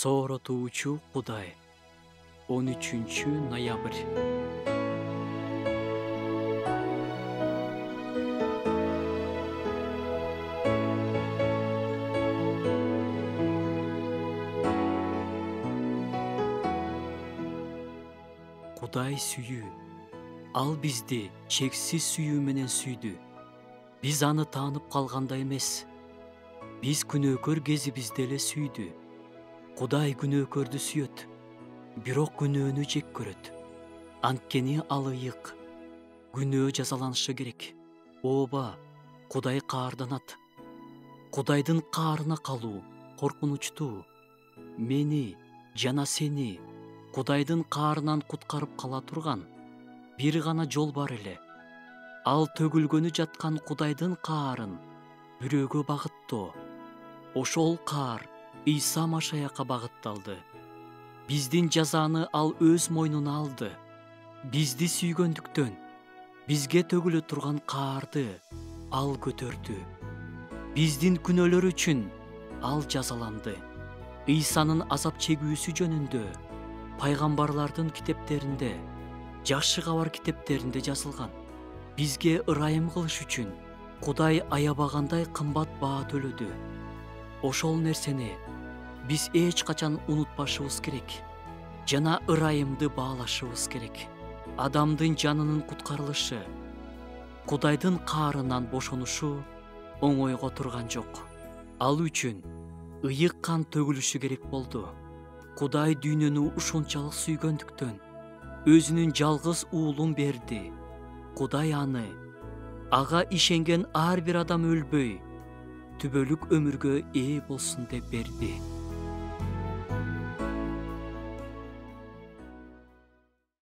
Сооротуучу Кудай. 13 ноябрь. Кудай сүйүү. Ал бизди чексиз сүйүү менен сүйдү. Биз аны таанып калганда эмес. Биз күнөөкөр кезибизде эле сүйдү. Кудай күнөөкөрдү сүйөт, бирок күнөөнү жек көрөт. Анткени ал ыйык. Күнөө жазаланышы керек. Ооба, Кудай каарданат. Кудайдын каарына калуу коркунучтуу. Мени жана сени Кудайдын каарынан куткарып кала турган бир гана жол бар эле. Ал төгүлгөнү жаткан Кудайдын каарын бирөөгө багыттоо. Ошол каар Ийса Машаякка багытталды. Биздин жазаны ал өз мойнуна алды. Бизди сүйгөндүктөн бизге төгүлө турган каарды ал көтөрдү. Биздин күнөөлөр үчүн ал жазаланды. Ийсанын азап чегүүсү жөнүндө пайгамбарлардын китептеринде, жакшы кабар китептеринде жазылган. Бизге ырайым кылыш үчүн Кудай аябагандай кымбат баа төлөдү. Ошол нерсени биз эч качан унутпашыбыз керек жана ырайымды баалашыбыз керек. Адамдын жанынын куткарылышы, Кудайдын каарынан бошонушу оңойго турган жок. Ал үчүн ыйык кан төгүлүшү керек болду. Кудай дүйнөнү ушунчалык сүйгөндүктөн өзүнүн жалгыз уулун берди. Кудай аны ага ишенген ар бир адам өлбөй, түбөлүк өмүргө ээ болсун деп берди.